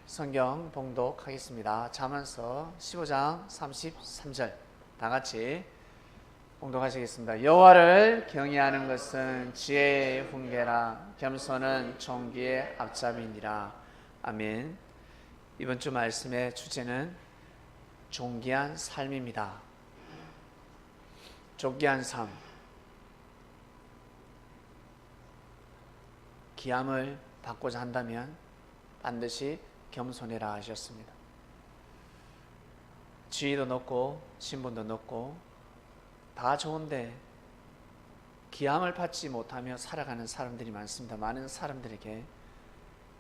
성경 봉독하겠습니다. 잠언서 15장 33절 다 같이 봉독하시겠습니다. 여호와를 경외하는 것은 지혜의 훈계라 겸손은 존귀의 앞잡이니라. 아멘. 이번 주 말씀의 주제는 존귀한 삶입니다. 존귀한 삶. 기함을 받고자 한다면 반드시 겸손해라 하셨습니다. 지위도 높고 신분도 높고 다 좋은데 기함을 받지 못하며 살아가는 사람들이 많습니다. 많은 사람들에게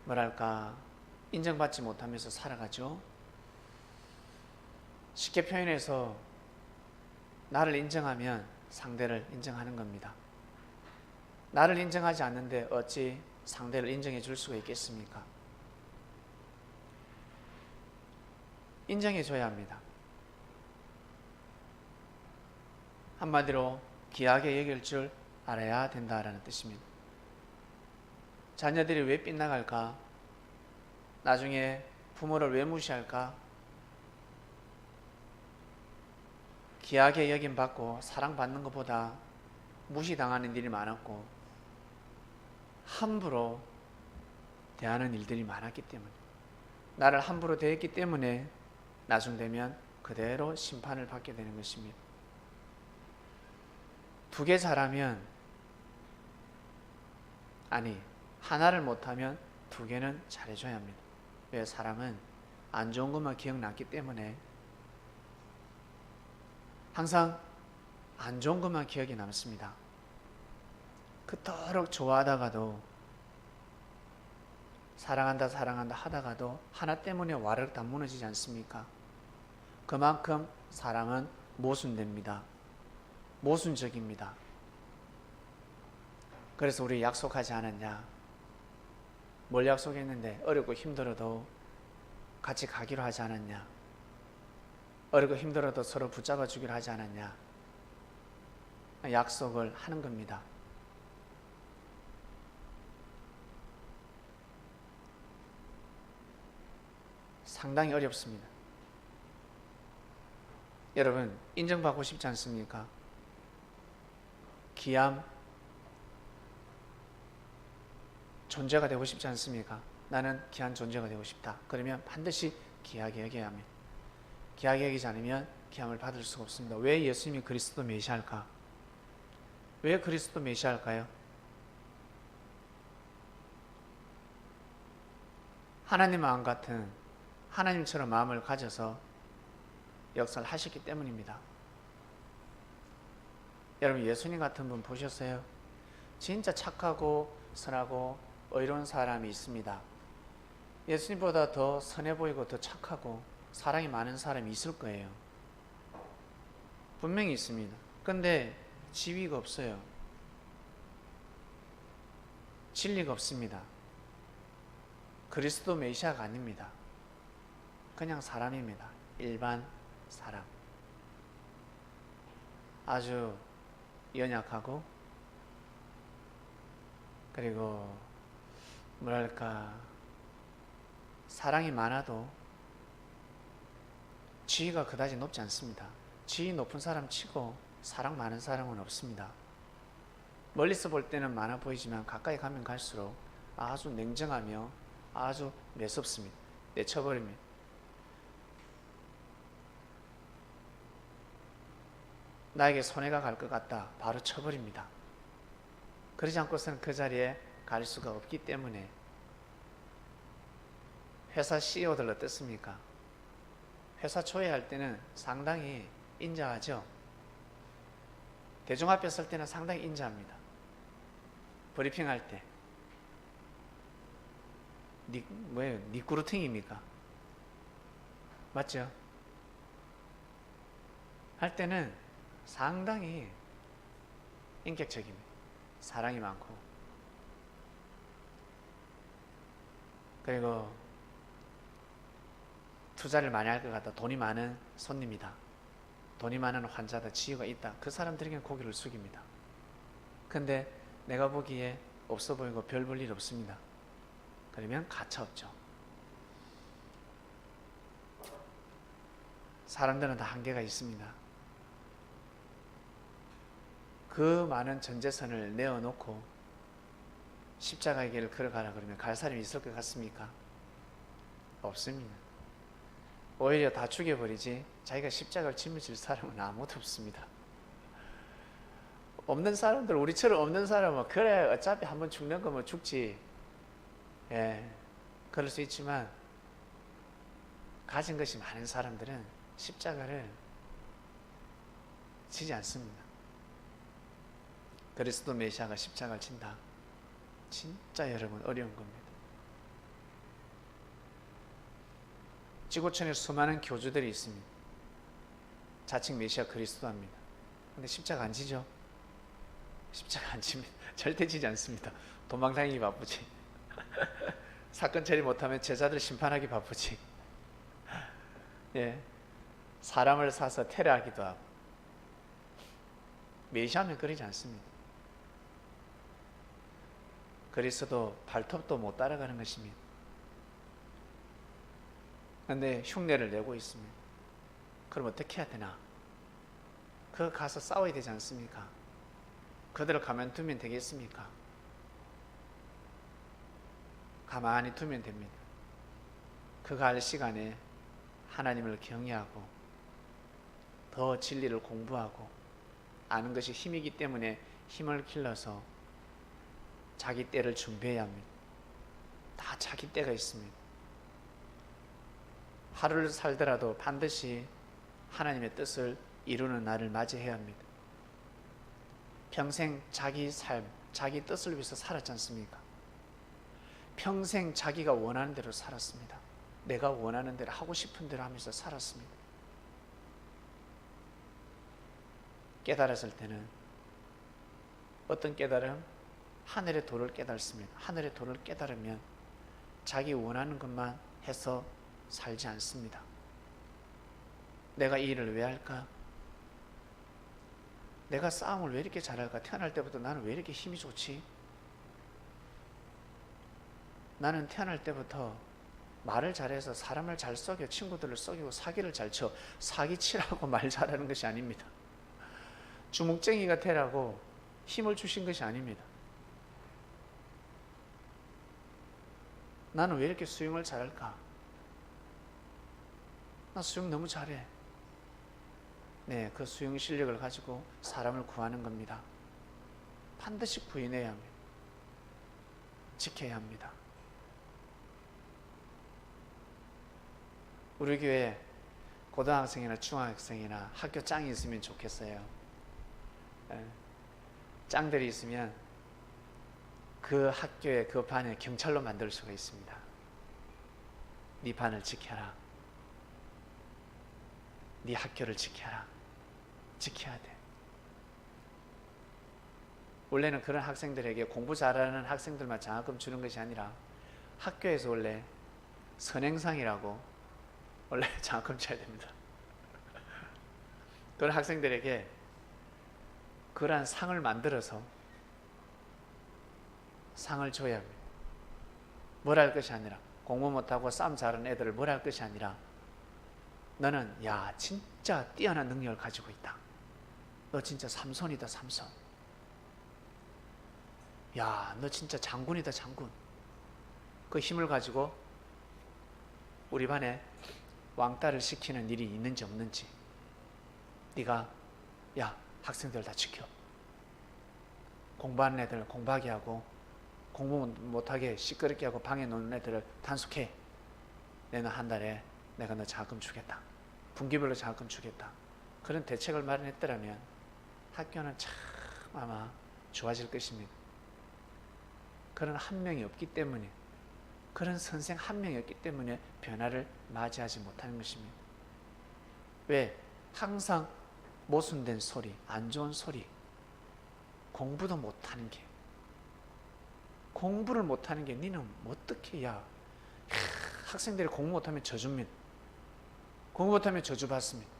뭐랄까 인정받지 못하면서 살아가죠. 쉽게 표현해서 나를 인정하면 상대를 인정하는 겁니다. 나를 인정하지 않는데 어찌 상대를 인정해 줄 수가 있겠습니까? 인정해 줘야 합니다. 한마디로 귀하게 여길 줄 알아야 된다라는 뜻입니다. 자녀들이 왜 빗나갈까? 나중에 부모를 왜 무시할까? 귀하게 여김 받고 사랑받는 것보다 무시당하는 일이 많았고 함부로 대하는 일들이 많았기 때문에, 나를 함부로 대했기 때문에 나중 되면 그대로 심판을 받게 되는 것입니다. 두 개 잘하면, 아니 하나를 못하면 두 개는 잘해줘야 합니다. 왜? 사람은 안 좋은 것만 기억났기 때문에 항상 안 좋은 것만 기억이 남습니다. 그토록 좋아하다가도, 사랑한다 하다가도 하나 때문에 와르르 다 무너지지 않습니까? 그만큼 사랑은 모순됩니다. 모순적입니다. 그래서 우리 약속하지 않았냐? 뭘 약속했는데? 어렵고 힘들어도 같이 가기로 하지 않았냐? 어렵고 힘들어도 서로 붙잡아 주기로 하지 않았냐? 약속을 하는 겁니다. 상당히 어렵습니다. 여러분, 인정받고 싶지 않습니까? 귀함, 존재가 되고 싶지 않습니까? 나는 귀한 존재가 되고 싶다. 그러면 반드시 귀하게 여겨야 합니다. 귀하게 여기지 않으면 귀함을 받을 수가 없습니다. 왜 예수님이 그리스도 메시아일까? 왜 그리스도 메시아일까요? 하나님 마음 같은, 하나님처럼 마음을 가져서 역사를 하셨기 때문입니다. 여러분, 예수님 같은 분 보셨어요? 진짜 착하고 선하고 의로운 사람이 있습니다. 예수님보다 더 선해 보이고 더 착하고 사랑이 많은 사람이 있을 거예요. 분명히 있습니다. 근데 지위가 없어요. 진리가 없습니다. 그리스도 메시아가 아닙니다. 그냥 사람입니다. 일반 사람. 아주 연약하고, 그리고 뭐랄까 사랑이 많아도 지위가 그다지 높지 않습니다. 지위 높은 사람 치고 사랑 많은 사람은 없습니다. 멀리서 볼 때는 많아 보이지만 가까이 가면 갈수록 아주 냉정하며 아주 매섭습니다. 내쳐버립니다. 나에게 손해가 갈 것 같다, 바로 쳐버립니다. 그러지 않고서는 그 자리에 갈 수가 없기 때문에. 회사 CEO들 어떻습니까? 회사 초회할 때는 상당히 인자하죠. 대중 앞에 설 때는 상당히 인자합니다. 브리핑할 때 뭐예요? 니꾸루팅입니까? 맞죠? 할 때는 상당히 인격적입니다. 사랑이 많고, 그리고 투자를 많이 할 것 같다. 돈이 많은 손님이다. 돈이 많은 환자다. 치유가 있다. 그 사람들에게는 고개를 숙입니다. 근데 내가 보기에 없어 보이고 별 볼 일 없습니다. 그러면 가차 없죠. 사람들은 다 한계가 있습니다. 그 많은 전재산을 내어놓고 십자가의 길을 걸어가라 그러면 갈 사람이 있을 것 같습니까? 없습니다. 오히려 다 죽여버리지 자기가 십자가를 짊어질 사람은 아무도 없습니다. 없는 사람들, 우리처럼 없는 사람은 그래 어차피 한번 죽는 거면 죽지, 그럴 수 있지만 가진 것이 많은 사람들은 십자가를 지지 않습니다. 그리스도 메시아가 십자가를 진다. 진짜 여러분 어려운 겁니다. 지구촌에 수많은 교주들이 있습니다. 자칭 메시아 그리스도입니다. 근데 십자가 안 지죠? 십자가 안 칩니다. 절대 지지 않습니다. 도망다니기 바쁘지. 사건 처리 못하면 제자들 심판하기 바쁘지. 사람을 사서 테러하기도 하고. 메시아는 그러지 않습니다. 그리스도 발톱도 못 따라가는 것입니다. 그런데 흉내를 내고 있습니다. 그럼 어떻게 해야 되나? 그 가서 싸워야 되지 않습니까? 그대로 가만두면 되겠습니까? 가만히 두면 됩니다. 그가 할 시간에 하나님을 경외하고 더 진리를 공부하고 아는 것이 힘이기 때문에 힘을 길러서 자기 때를 준비해야 합니다. 다 자기 때가 있습니다. 하루를 살더라도 반드시 하나님의 뜻을 이루는 날을 맞이해야 합니다. 평생 자기 삶, 자기 뜻을 위해서 살았지 않습니까? 평생 자기가 원하는 대로 살았습니다. 내가 원하는 대로 하고 싶은 대로 하면서 살았습니다. 깨달았을 때는 어떤 깨달음? 하늘의 도를 깨달습니다. 하늘의 도를 깨달으면 자기 원하는 것만 해서 살지 않습니다. 내가 이 일을 왜 할까? 내가 싸움을 왜 이렇게 잘할까? 태어날 때부터 나는 왜 이렇게 힘이 좋지? 나는 태어날 때부터 말을 잘해서 사람을 잘 속여, 친구들을 속이고 사기를 잘 쳐. 사기치라고 말 잘하는 것이 아닙니다. 주먹쟁이가 되라고 힘을 주신 것이 아닙니다. 나는 왜 이렇게 수영을 잘할까? 나 수영 너무 잘해. 네, 그 수영 실력을 가지고 사람을 구하는 겁니다. 반드시 부인해야 합니다. 지켜야 합니다. 우리 교회 고등학생이나 중학생이나 학교 짱이 있으면 좋겠어요. 짱들이 있으면 그 학교에 그 반에 경찰로 만들 수가 있습니다. 네 반을 지켜라. 네 학교를 지켜라. 지켜야 돼. 원래는 그런 학생들에게 공부 잘하는 학생들만 장학금 주는 것이 아니라 학교에서 원래 선행상이라고 원래 장학금 줘야 됩니다. 그런 학생들에게 그러한 상을 만들어서 상을 줘야 합니다. 뭘 할 것이 아니라 공부 못하고 싸움 잘하는 애들을 뭘 할 것이 아니라 너는 야 진짜 뛰어난 능력을 가지고 있다. 너 진짜 삼손이다 삼손. 야 너 진짜 장군이다 장군. 그 힘을 가지고 우리 반에 왕따를 시키는 일이 있는지 없는지 네가 야 학생들 다 지켜. 공부하는 애들 공부하게 하고 공부 못하게 시끄럽게 하고 방에 놓는 애들을 단속해. 내는 한 달에 내가 너 장학금 주겠다. 분기별로 장학금 주겠다. 그런 대책을 마련했더라면 학교는 참 아마 좋아질 것입니다. 그런 한 명이 없기 때문에 그런 선생 한 명이 없기 때문에 변화를 맞이하지 못하는 것입니다. 왜? 항상 모순된 소리, 안 좋은 소리, 공부도 못하는 게 공부를 못하는 게 니는 어떻게 야 학생들이 공부 못하면 저줍니다. 공부 못하면 저주받습니다.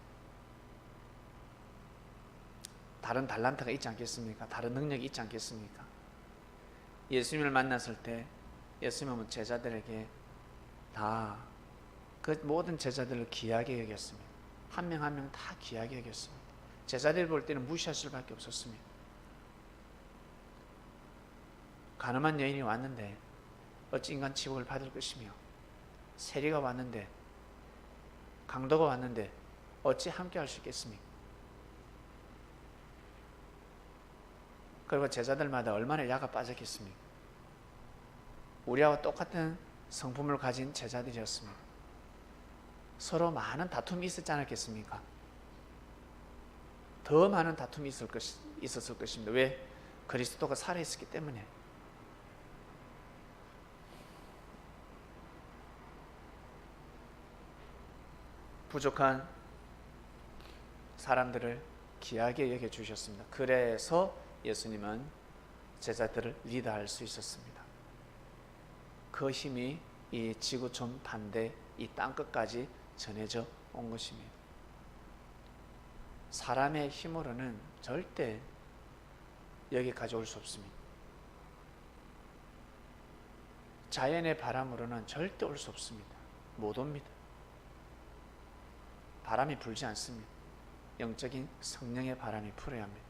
다른 달란트가 있지 않겠습니까? 다른 능력이 있지 않겠습니까? 예수님을 만났을 때 예수님은 제자들에게 다 그 모든 제자들을 귀하게 여겼습니다. 한 명 한 명 다 귀하게 여겼습니다. 제자들 볼 때는 무시할 수밖에 없었습니다. 가늠한 여인이 왔는데 어찌 인간 취급을 받을 것이며, 세리가 왔는데, 강도가 왔는데 어찌 함께 할 수 있겠습니까? 그리고 제자들마다 얼마나 야가 빠졌겠습니까? 우리와 똑같은 성품을 가진 제자들이었습니다. 서로 많은 다툼이 있었지 않았겠습니까? 더 많은 다툼이 있었을 것입니다. 왜? 그리스도가 살아있었기 때문에. 부족한 사람들을 귀하게 여겨주셨습니다. 그래서 예수님은 제자들을 리드할 수 있었습니다. 그 힘이 이 지구촌 반대 이 땅끝까지 전해져 온 것입니다. 사람의 힘으로는 절대 여기까지 올 수 없습니다. 자연의 바람으로는 절대 올 수 없습니다. 못 옵니다. 바람이 불지 않습니다. 영적인 성령의 바람이 불어야 합니다.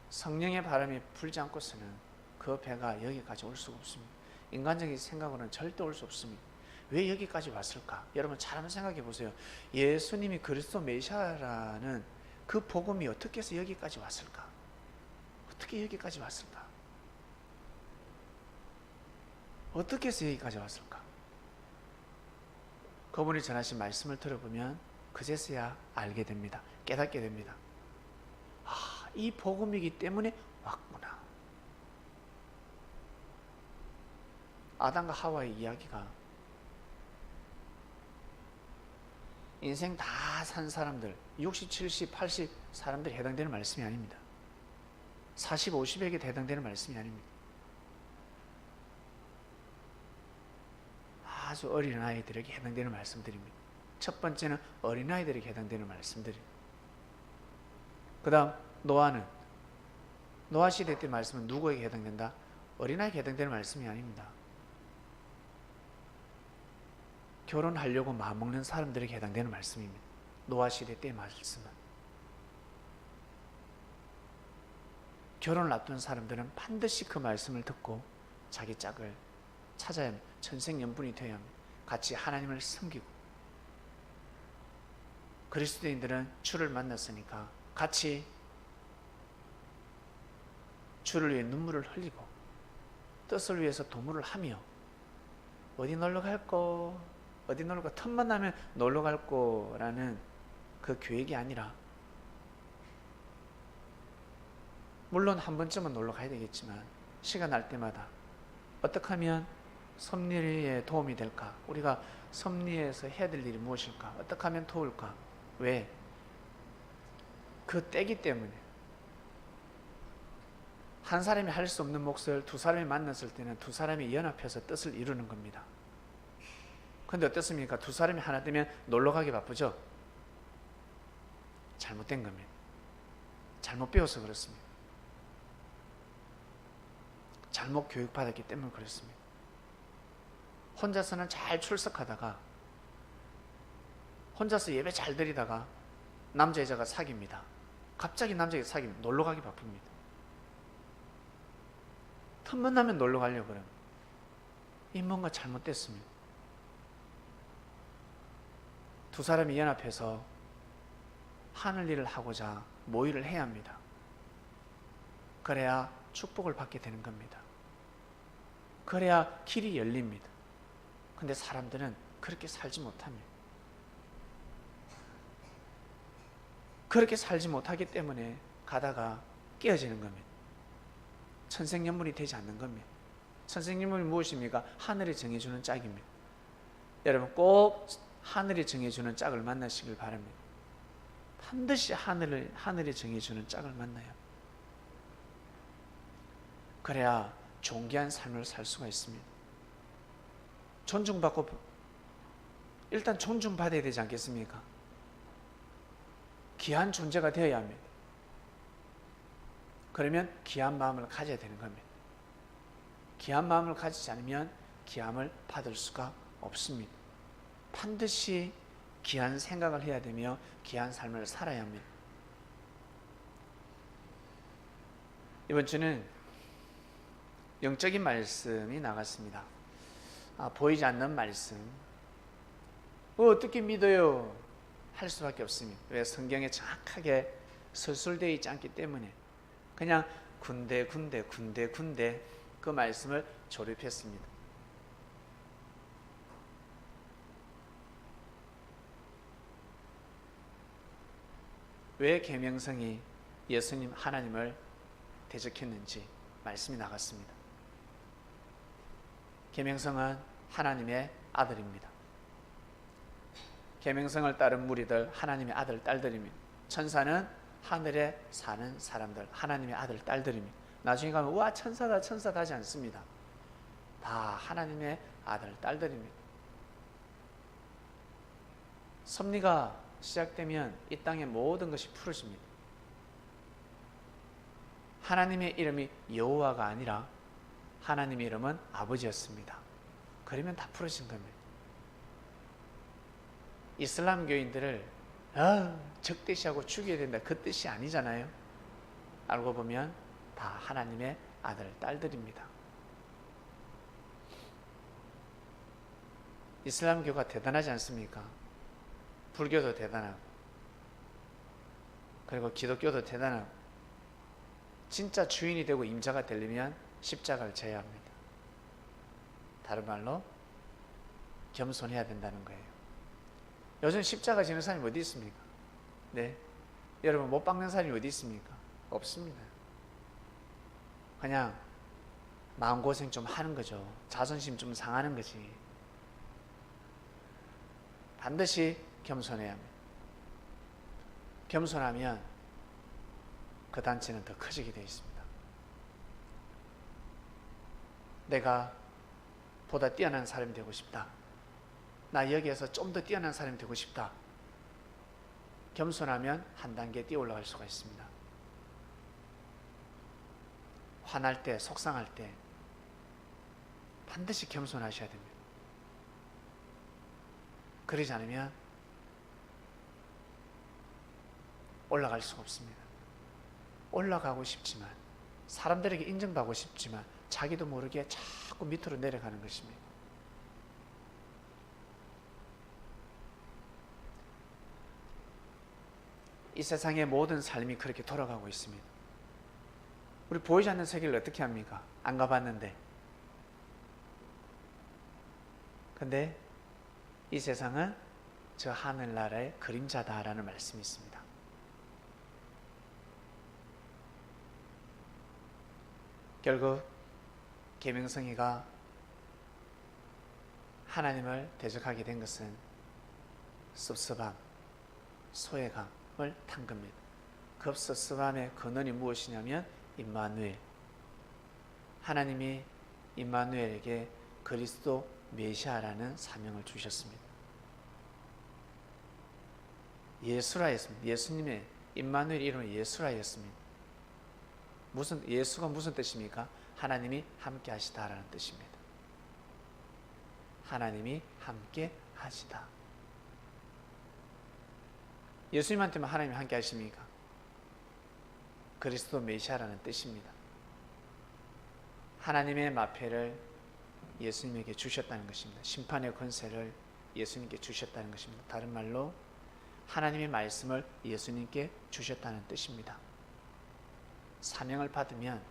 성령의 바람이 불지 않고서는 그 배가 여기까지 올 수가 없습니다. 인간적인 생각으로는 절대 올 수 없습니다. 왜 여기까지 왔을까? 여러분 잘 한번 생각해 보세요. 예수님이 그리스도 메시아라는 그 복음이 어떻게 해서 여기까지 왔을까? 어떻게 여기까지 왔을까? 어떻게 해서 여기까지 왔을까? 그분이 전하신 말씀을 들어보면 그제서야 알게 됩니다. 깨닫게 됩니다. 아, 이 복음이기 때문에 왔구나. 아담과 하와의 이야기가 인생 다 산 사람들 60, 70, 80 사람들이 해당되는 말씀이 아닙니다. 40, 50에게 해당되는 말씀이 아닙니다. 아주 어린아이들에게 해당되는 말씀들입니다. 첫 번째는 어린아이들에게 해당되는 말씀들입니다. 그 다음 노아는 노아 시대 때 말씀은 누구에게 해당된다? 어린아이에게 해당되는 말씀이 아닙니다. 결혼하려고 마음먹는 사람들에게 해당되는 말씀입니다. 노아 시대 때의 말씀은. 결혼을 앞둔 사람들은 반드시 그 말씀을 듣고 자기 짝을 찾아야 합니다. 천생연분이 되어야 합니다. 같이 하나님을 섬기고. 그리스도인들은 주를 만났으니까 같이 주를 위해 눈물을 흘리고 뜻을 위해서 도모를 하며 어디 놀러 갈거 어디 놀러 가 틈만 나면 놀러 갈 거라는 그 계획이 아니라, 물론 한 번쯤은 놀러 가야 되겠지만 시간 날 때마다 어떻게 하면 섭리에 도움이 될까? 우리가 섭리에서 해야 될 일이 무엇일까? 어떻게 하면 도울까? 왜? 그 때기 때문에. 한 사람이 할 수 없는 몫을 두 사람이 만났을 때는 두 사람이 연합해서 뜻을 이루는 겁니다. 근데 어떻습니까? 두 사람이 하나 되면 놀러 가기 바쁘죠? 잘못된 겁니다. 잘못 배워서 그렇습니다. 잘못 교육받았기 때문에 그렇습니다. 혼자서는 잘 출석하다가 혼자서 예배 잘 드리다가 남자여자가 사깁니다. 갑자기 남자여자 사귀면 놀러 가기 바쁩니다. 틈만 나면 놀러 가려고 그러면 이 뭔가 잘못됐습니다. 두 사람이 연합해서 하늘 일을 하고자 모의를 해야 합니다. 그래야 축복을 받게 되는 겁니다. 그래야 길이 열립니다. 근데 사람들은 그렇게 살지 못합니다. 그렇게 살지 못하기 때문에 가다가 깨어지는 겁니다. 천생연분이 되지 않는 겁니다. 천생연분이 무엇입니까? 하늘이 정해주는 짝입니다. 여러분 꼭 하늘이 정해주는 짝을 만나시길 바랍니다. 반드시 하늘이 정해주는 짝을 만나요. 그래야 존귀한 삶을 살 수가 있습니다. 존중받고 일단 존중받아야 되지 않겠습니까? 귀한 존재가 되어야 합니다. 그러면 귀한 마음을 가져야 되는 겁니다. 귀한 마음을 가지지 않으면 귀함을 받을 수가 없습니다. 반드시 귀한 생각을 해야 되며 귀한 삶을 살아야 합니다. 이번 주는 영적인 말씀이 나갔습니다. 보이지 않는 말씀. 어떻게 믿어요? 할 수밖에 없습니다. 왜? 성경에 정확하게 서술되어 있지 않기 때문에 그냥 군데 그 말씀을 조립했습니다. 왜 계명성이 예수님 하나님을 대적했는지 말씀이 나갔습니다. 계명성은 하나님의 아들입니다. 계명성을 따른 무리들 하나님의 아들 딸들입니다. 천사는 하늘에 사는 사람들 하나님의 아들 딸들입니다. 나중에 가면 와 천사다 하지 않습니다. 다 하나님의 아들 딸들입니다. 섭리가 시작되면 이 땅의 모든 것이 풀어집니다. 하나님의 이름이 여호와가 아니라 하나님의 이름은 아버지였습니다. 그러면 다 풀어진 겁니다. 이슬람교인들을 적대시하고 죽여야 된다 그 뜻이 아니잖아요. 알고 보면 다 하나님의 아들 딸들입니다. 이슬람교가 대단하지 않습니까? 불교도 대단하고 그리고 기독교도 대단하고 진짜 주인이 되고 임자가 되려면 십자가를 져야 합니다. 다른 말로 겸손해야 된다는 거예요. 요즘 십자가 지는 사람이 어디 있습니까? 네, 여러분 못 박는 사람이 어디 있습니까? 없습니다. 그냥 마음고생 좀 하는 거죠. 자존심 좀 상하는 거지. 반드시 겸손해야 합니다. 겸손하면 그 단체는 더 커지게 되어 있습니다. 내가 보다 뛰어난 사람이 되고 싶다. 나 여기에서 좀 더 뛰어난 사람이 되고 싶다. 겸손하면 한 단계 뛰어 올라갈 수가 있습니다. 화날 때, 속상할 때 반드시 겸손하셔야 됩니다. 그러지 않으면 올라갈 수가 없습니다. 올라가고 싶지만 사람들에게 인정받고 싶지만 자기도 모르게 자꾸 밑으로 내려가는 것입니다. 이 세상의 모든 삶이 그렇게 돌아가고 있습니다. 우리 보이지 않는 세계를 어떻게 합니까? 안 가봤는데. 근데 이 세상은 저 하늘나라의 그림자다라는 말씀이 있습니다. 결국 계명성이가 하나님을 대적하게 된 것은 섭섭함, 소외감을 탄 겁니다. 그 섭섭함의 근원이 무엇이냐면 임마누엘, 하나님이 임마누엘에게 그리스도 메시아라는 사명을 주셨습니다. 예수라였습니다. 예수님의 임마누엘 이름은 예수라였습니다. 예수가 무슨 뜻입니까? 하나님이 함께 하시다라는 뜻입니다. 하나님이 함께 하시다. 예수님한테만 하나님이 함께 하십니까? 그리스도 메시아라는 뜻입니다. 하나님의 마패를 예수님에게 주셨다는 것입니다. 심판의 권세를 예수님께 주셨다는 것입니다. 다른 말로 하나님의 말씀을 예수님께 주셨다는 뜻입니다. 사명을 받으면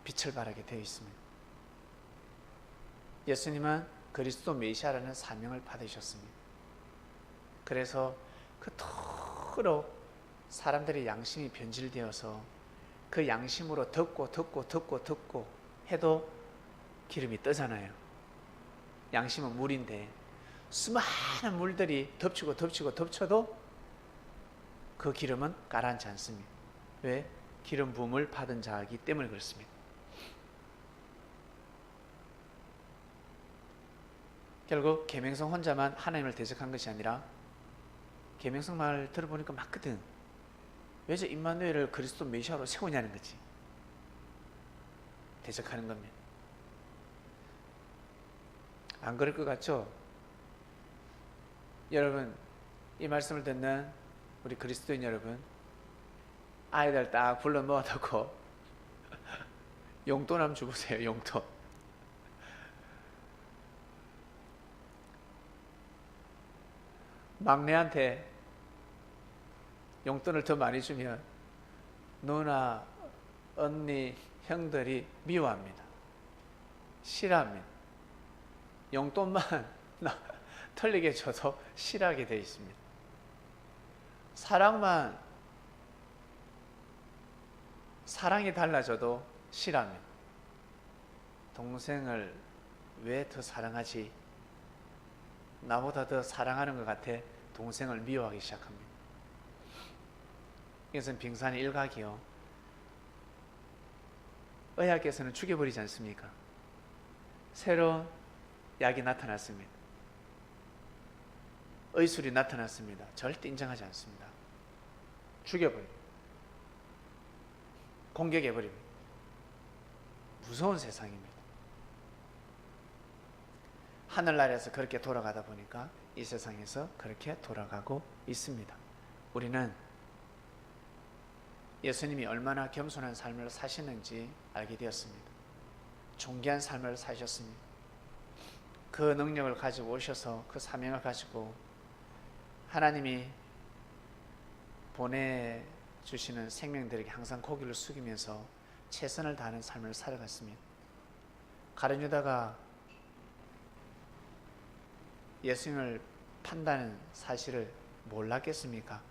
빛을 발하게 되어 있습니다. 예수님은 그리스도 메시아라는 사명을 받으셨습니다. 그래서 그토록 사람들의 양심이 변질되어서 그 양심으로 듣고 해도 기름이 뜨잖아요. 양심은 물인데 수많은 물들이 덮쳐도 그 기름은 가라앉지 않습니다. 왜? 기름 부음을 받은 자이기 때문에 그렇습니다. 결국 계명성 혼자만 하나님을 대적한 것이 아니라 계명성 말 들어보니까 맞거든. 왜 저 임마누엘을 그리스도 메시아로 세우냐는 거지. 대적하는 겁니다. 안 그럴 것 같죠? 여러분, 이 말씀을 듣는 우리 그리스도인 여러분, 아이들 딱 불러 모아놓고 용돈 한번 주보세요. 용돈. 막내한테 용돈을 더 많이 주면 누나, 언니, 형들이 미워합니다. 싫어합니다. 용돈만 털리게 줘도 싫어하게 되어 있습니다. 사랑이 달라져도 싫어합니다. 동생을 왜 더 사랑하지? 나보다 더 사랑하는 것 같아 동생을 미워하기 시작합니다. 이것은 빙산의 일각이요. 의학에서는 죽여버리지 않습니까? 새로운 약이 나타났습니다. 의술이 나타났습니다. 절대 인정하지 않습니다. 죽여버립니다. 공격해버립니다. 무서운 세상입니다. 하늘나라에서 그렇게 돌아가다 보니까 이 세상에서 그렇게 돌아가고 있습니다. 우리는 예수님이 얼마나 겸손한 삶을 사시는지 알게 되었습니다. 존귀한 삶을 사셨습니다. 그 능력을 가지고 오셔서 그 사명을 가지고 하나님이 보내주시는 생명들에게 항상 고개를 숙이면서 최선을 다하는 삶을 살아갔습니다. 가룟 유다가 예수님을 판다는 사실을 몰랐겠습니까?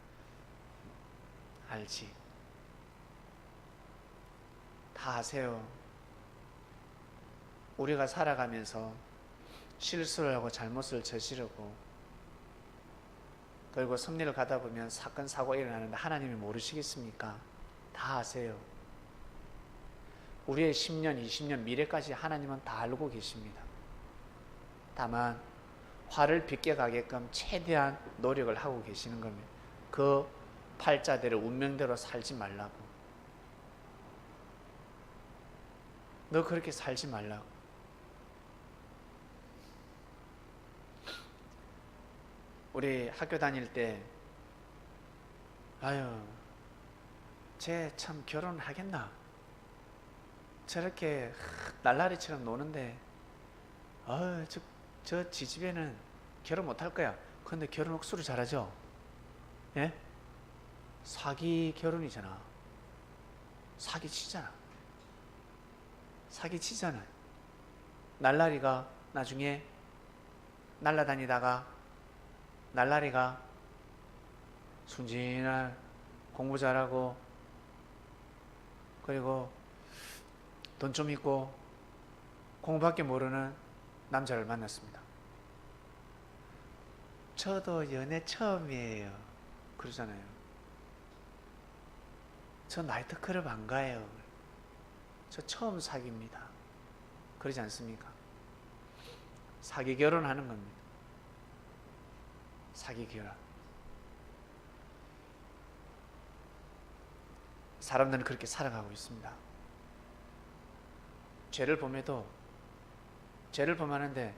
알지. 다 아세요. 우리가 살아가면서 실수를 하고 잘못을 저지르고 그리고 승리를 가다 보면 사건 사고가 일어나는데 하나님이 모르시겠습니까? 다 아세요. 우리의 10년, 20년 미래까지 하나님은 다 알고 계십니다. 다만 화를 빚게 가게끔 최대한 노력을 하고 계시는 겁니다. 그 팔자대로 운명대로 살지 말라고. 너 그렇게 살지 말라고. 우리 학교 다닐 때 아유, 쟤 참 결혼하겠나? 저렇게 날라리처럼 노는데 저 지집애는 결혼 못할 거야. 근데 결혼 억수로 잘하죠? 예? 사기 결혼이잖아. 사기치잖아. 날라리가 나중에 날라다니다가 날라리가 순진한 공부 잘하고 그리고 돈 좀 있고 공부밖에 모르는 남자를 만났습니다. 저도 연애 처음이에요. 그러잖아요. 저 나이트클럽 안 가요. 저 처음 사귀입니다. 그러지 않습니까? 사기 결혼하는 겁니다. 사기 결혼. 사람들은 그렇게 살아가고 있습니다. 죄를 범하는데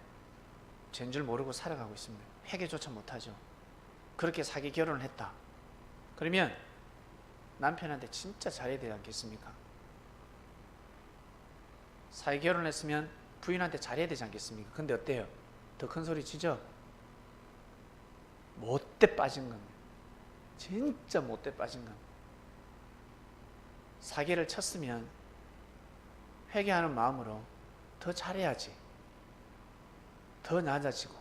죄인 줄 모르고 살아가고 있습니다. 회개조차 못하죠. 그렇게 사기 결혼을 했다. 그러면 남편한테 진짜 잘해야 되지 않겠습니까? 사기 결혼을 했으면 부인한테 잘해야 되지 않겠습니까? 근데 어때요? 더 큰 소리 치죠? 못돼 빠진 겁니다. 진짜 못돼 빠진 겁니다. 사기를 쳤으면 회개하는 마음으로 더 잘해야지. 더 낮아지고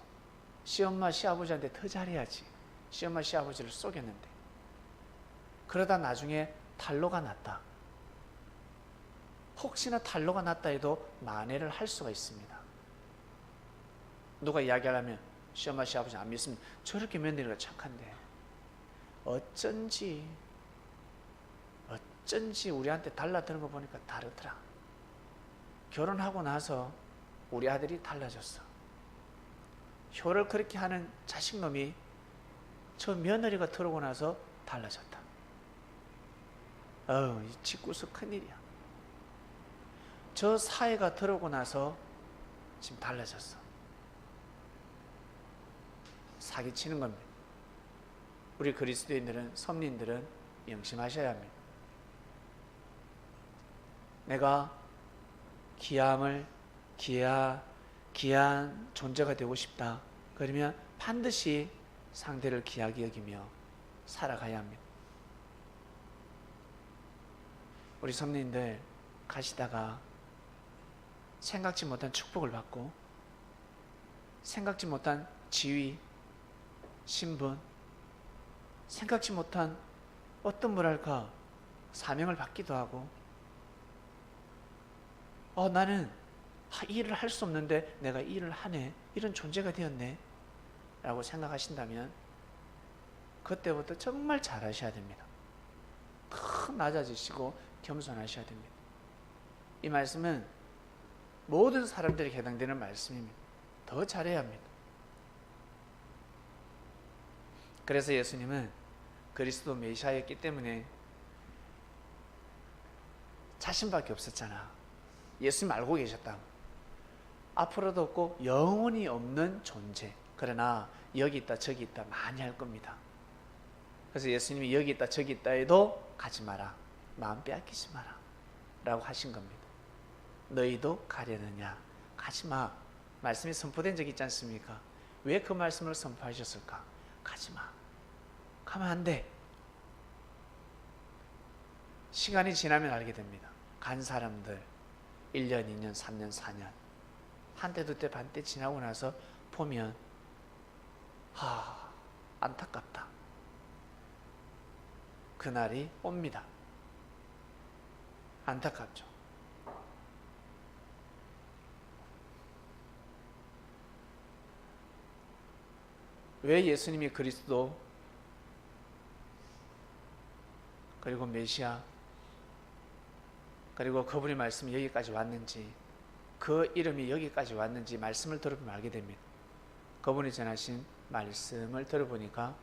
시엄마 시아버지한테 더 잘해야지. 시엄마 시아버지를 속였는데 그러다 나중에 탄로가 났다. 혹시나 탄로가 났다 해도 만회를 할 수가 있습니다. 누가 이야기하려면 시엄마 시아버지 안 믿으면 저렇게 며느리가 착한데 어쩐지 우리한테 달라드는 거 보니까 다르더라. 결혼하고 나서 우리 아들이 달라졌어. 효를 그렇게 하는 자식놈이 저 며느리가 들어오고 나서 달라졌다. 이 짓궂어 큰일이야. 저 사회가 들어오고 나서 지금 달라졌어. 사기치는 겁니다. 우리 그리스도인들은, 성린들은 명심하셔야 합니다. 내가 귀한 존재가 되고 싶다. 그러면 반드시 상대를 귀하게 여기며 살아가야 합니다. 우리 성린들 가시다가 생각지 못한 축복을 받고 생각지 못한 지위, 신분, 생각지 못한 어떤 사명을 받기도 하고 나는 이 일을 할 수 없는데 내가 이 일을 하네, 이런 존재가 되었네 라고 생각하신다면 그때부터 정말 잘하셔야 됩니다. 더 낮아지시고 겸손하셔야 됩니다. 이 말씀은 모든 사람들에게 해당되는 말씀입니다. 더 잘해야 합니다. 그래서 예수님은 그리스도 메시아였기 때문에 자신밖에 없었잖아. 예수님 알고 계셨다. 앞으로도 없고 영원히 없는 존재. 그러나 여기 있다 저기 있다 많이 할 겁니다. 그래서 예수님이 여기 있다 저기 있다 해도 가지 마라, 마음 빼앗기지 마라 라고 하신 겁니다. 너희도 가려느냐, 가지마. 말씀이 선포된 적 있지 않습니까? 왜 그 말씀을 선포하셨을까? 가지마, 가면 안 돼. 시간이 지나면 알게 됩니다. 간 사람들 1년, 2년, 3년, 4년 한때 두때 반때 지나고 나서 보면 안타깝다. 그날이 옵니다. 안타깝죠. 왜 예수님이 그리스도 그리고 메시아 그리고 그분의 말씀이 여기까지 왔는지, 그 이름이 여기까지 왔는지 말씀을 들어보면 알게 됩니다. 그분이 전하신 말씀을 들어보니까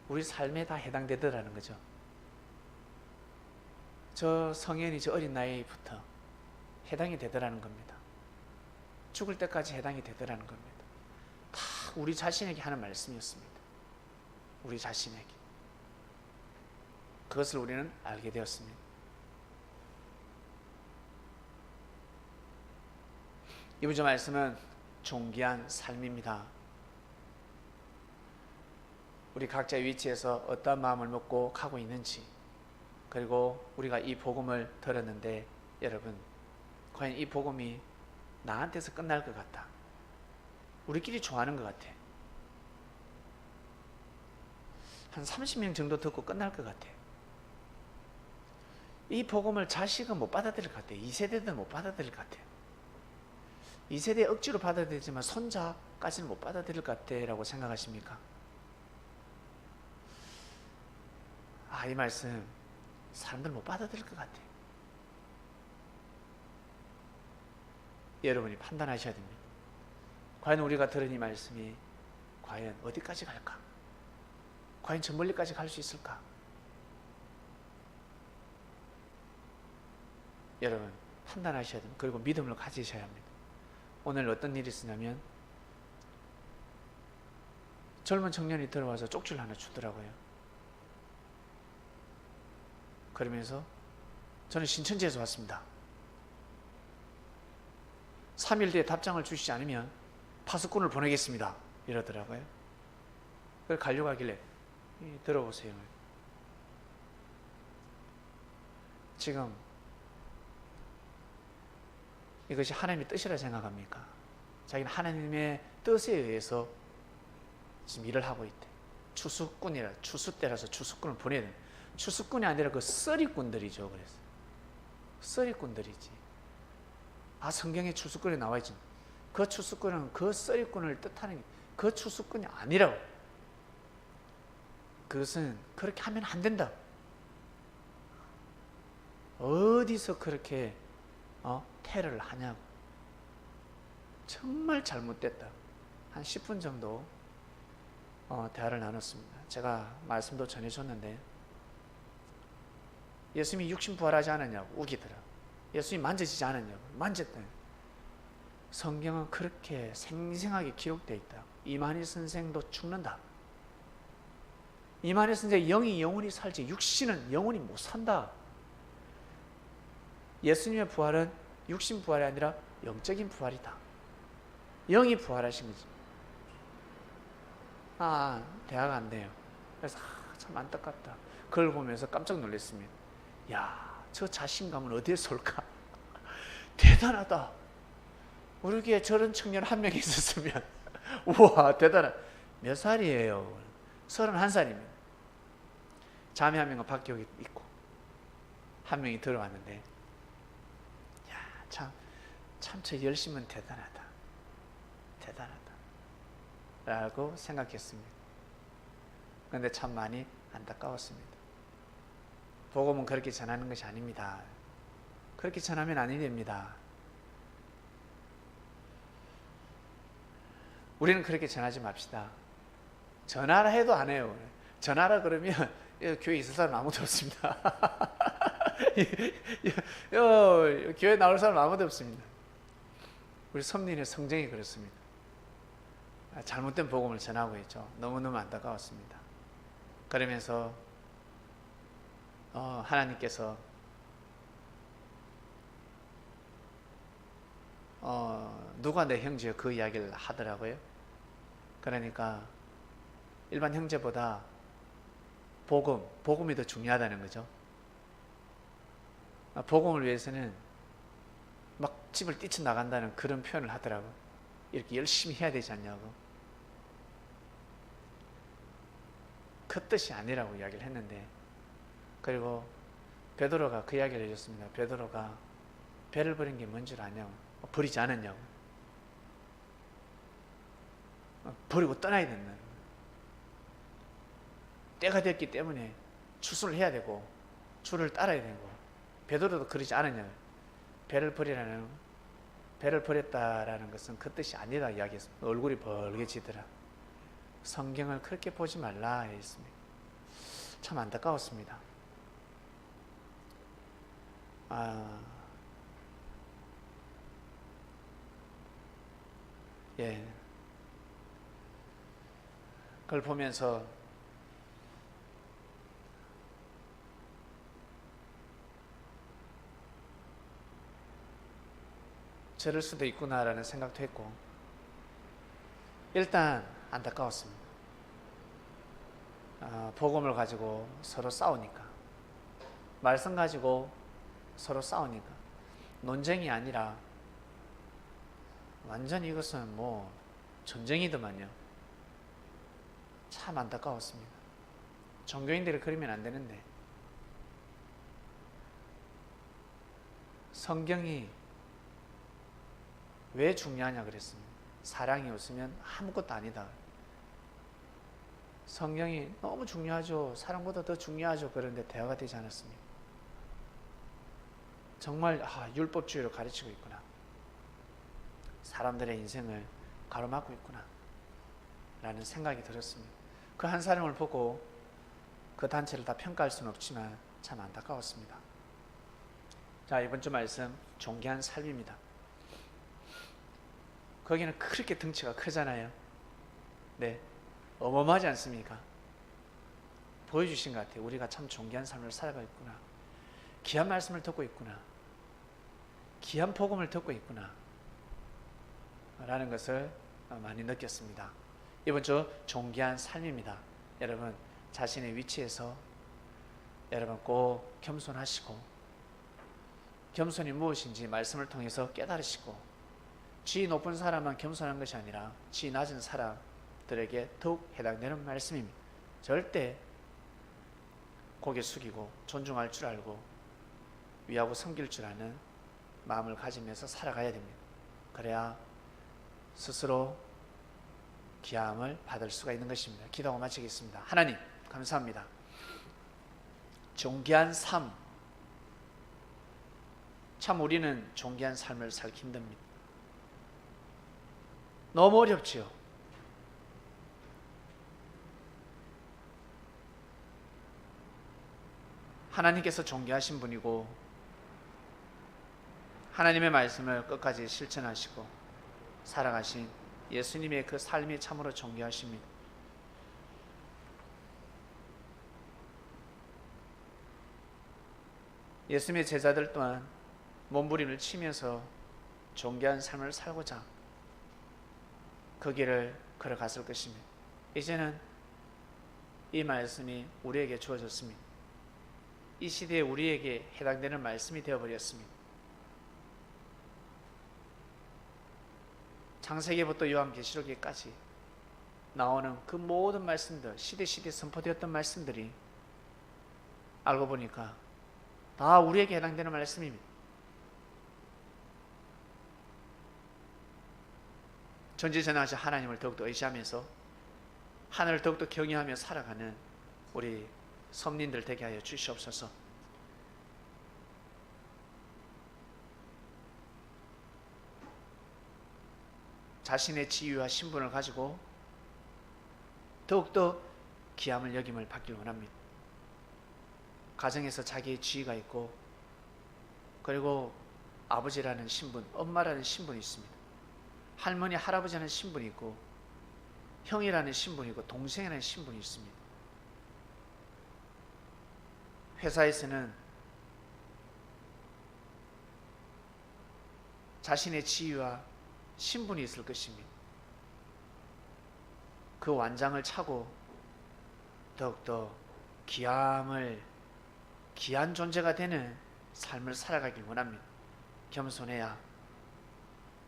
우리 삶에 다 해당되더라는 거죠. 저 성현이 저 어린 나이부터 해당이 되더라는 겁니다. 죽을 때까지 해당이 되더라는 겁니다. 다 우리 자신에게 하는 말씀이었습니다. 우리 자신에게. 그것을 우리는 알게 되었습니다. 이번 주 말씀은 존귀한 삶입니다. 우리 각자의 위치에서 어떠한 마음을 먹고 가고 있는지, 그리고 우리가 이 복음을 들었는데 여러분 과연 이 복음이 나한테서 끝날 것 같다, 우리끼리 좋아하는 것 같아, 한 30명 정도 듣고 끝날 것 같아, 이 복음을 자식은 못 받아들일 것 같아, 2세대들은 못 받아들일 것 같아, 2세대 억지로 받아들이지만 손자까지는 못 받아들일 것 같아 라고 생각하십니까? 이 말씀 사람들 못 받아들일 것 같아. 여러분이 판단하셔야 됩니다. 과연 우리가 들은 이 말씀이 과연 어디까지 갈까? 과연 저 멀리까지 갈 수 있을까? 여러분 판단하셔야 됩니다. 그리고 믿음을 가지셔야 합니다. 오늘 어떤 일이 있었냐면 젊은 청년이 들어와서 쪽지를 하나 주더라고요. 그러면서 저는 신천지에서 왔습니다. 3일 뒤에 답장을 주시지 않으면 파수꾼을 보내겠습니다. 이러더라고요. 그걸 가려고 하길래 들어보세요. 지금 이것이 하나님의 뜻이라 생각합니까? 자기는 하나님의 뜻에 의해서 지금 일을 하고 있대. 추수 때라서 추수꾼을 보내야 돼. 추수꾼이 아니라 그 썰이꾼들이죠. 그래서 썰이꾼들이지. 성경에 추수꾼이 나와 있지. 그 추수꾼은 그 썰이꾼을 뜻하는 그 추수꾼이 아니라고. 그것은 그렇게 하면 안 된다. 어디서 그렇게 테러를 하냐고. 정말 잘못됐다. 한 10분 정도 대화를 나눴습니다. 제가 말씀도 전해줬는데 예수님이 육신 부활하지 않았냐고 우기더라. 예수님이 만져지지 않았냐고. 만졌다. 성경은 그렇게 생생하게 기록되어 있다. 이만희 선생도 죽는다. 이만해서 이제 영이 영원히 살지 육신은 영원히 못 산다. 예수님의 부활은 육신 부활이 아니라 영적인 부활이다. 영이 부활하신 거지. 대화가 안 돼요. 그래서 참 안타깝다. 그걸 보면서 깜짝 놀랐습니다. 야, 저 자신감은 어디에서 올까? 대단하다. 우리 교회에 저런 청년 한 명 있었으면 우와 대단하다. 몇 살이에요? 31살입니다. 자매 한 명은 밖에 여기 있고 한 명이 들어왔는데 야, 참 저 열심은 대단하다. 라고 생각했습니다. 그런데 참 많이 안타까웠습니다. 복음은 그렇게 전하는 것이 아닙니다. 그렇게 전하면 아니 됩니다. 우리는 그렇게 전하지 맙시다. 전하라 해도 안 해요. 전하라 그러면 교회에 있을 사람 아무도 없습니다. 교회 나올 사람 아무도 없습니다. 우리 섭리의 성정이 그렇습니다. 잘못된 복음을 전하고 있죠. 너무너무 안타까웠습니다. 그러면서 하나님께서 누가 내 형제여 그 이야기를 하더라고요. 그러니까 일반 형제보다 복음이 더 중요하다는 거죠. 복음을 위해서는 막 집을 뛰쳐나간다는 그런 표현을 하더라고. 이렇게 열심히 해야 되지 않냐고. 그 뜻이 아니라고 이야기를 했는데, 그리고 베드로가 그 이야기를 해줬습니다. 베드로가 배를 버린 게 뭔 줄 아냐고. 버리지 않았냐고. 버리고 떠나야 된다는 거예요. 때가 됐기 때문에 추수를 해야 되고 주를 따라야 되고. 베드로도 그러지 않았냐고. 배를 버렸다라는 것은 그 뜻이 아니다 이야기했습니다. 얼굴이 벌개지더라. 성경을 그렇게 보지 말라 했습니다. 참 안타까웠습니다. 예. 그걸 보면서 저럴 수도 있구나라는 생각도 했고, 일단 안타까웠습니다. 복음을 가지고 서로 싸우니까, 말씀 가지고 서로 싸우니까, 논쟁이 아니라 완전히 이것은 뭐 전쟁이더만요. 참 안타까웠습니다. 종교인들이 그러면 안 되는데, 성경이 왜 중요하냐 그랬습니다. 사랑이 없으면 아무것도 아니다. 성경이 너무 중요하죠. 사랑보다 더 중요하죠. 그런데 대화가 되지 않았습니다. 정말 율법주의로 가르치고 있구나. 사람들의 인생을 가로막고 있구나 라는 생각이 들었습니다. 그 한 사람을 보고 그 단체를 다 평가할 수는 없지만 참 안타까웠습니다. 자, 이번 주 말씀 존귀한 삶입니다. 거기는 그렇게 덩치가 크잖아요. 네, 어마어마하지 않습니까? 보여주신 것 같아요. 우리가 참 존귀한 삶을 살아가고 있구나. 귀한 말씀을 듣고 있구나. 귀한 복음을 듣고 있구나 라는 것을 많이 느꼈습니다. 이번 주 존귀한 삶입니다. 여러분 자신의 위치에서 여러분 꼭 겸손하시고, 겸손이 무엇인지 말씀을 통해서 깨달으시고, 지위 높은 사람만 겸손한 것이 아니라 지위 낮은 사람들에게 더욱 해당되는 말씀입니다. 절대 고개 숙이고 존중할 줄 알고 위하고 섬길 줄 아는 마음을 가지면서 살아가야 됩니다. 그래야 스스로 귀함을 받을 수가 있는 것입니다. 기도하고 마치겠습니다. 하나님 감사합니다. 존귀한 삶, 참 우리는 존귀한 삶을 살기 힘듭니다. 너무 어렵지요. 하나님께서 존귀하신 분이고 하나님의 말씀을 끝까지 실천하시고 살아가신 예수님의 그 삶이 참으로 존귀하십니다. 예수님의 제자들 또한 몸부림을 치면서 존귀한 삶을 살고자 그 길을 걸어갔을 것입니다. 이제는 이 말씀이 우리에게 주어졌습니다. 이 시대에 우리에게 해당되는 말씀이 되어버렸습니다. 창세기부터 요한계시록에까지 나오는 그 모든 말씀들, 시대 선포되었던 말씀들이 알고 보니까 다 우리에게 해당되는 말씀입니다. 전지전능하신 하나님을 더욱더 의지하면서 하늘을 더욱더 경외하며 살아가는 우리 성민들 되게 하여 주시옵소서. 자신의 지위와 신분을 가지고 더욱더 귀함을 여김을 받길 원합니다. 가정에서 자기의 지위가 있고, 그리고 아버지라는 신분, 엄마라는 신분이 있습니다. 할머니, 할아버지라는 신분이 있고, 형이라는 신분이 있고, 동생이라는 신분이 있습니다. 회사에서는 자신의 지위와 신분이 있을 것입니다. 그 완장을 차고 더욱더 귀한 존재가 되는 삶을 살아가길 원합니다. 겸손해야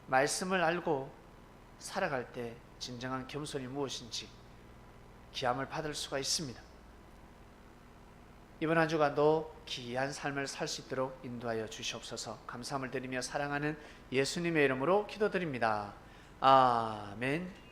말씀을 알고 살아갈 때 진정한 겸손이 무엇인지 귀함을 받을 수가 있습니다. 이번 한 주간도 귀한 삶을 살 수 있도록 인도하여 주시옵소서. 감사함을 드리며 사랑하는 예수님의 이름으로 기도드립니다. 아멘.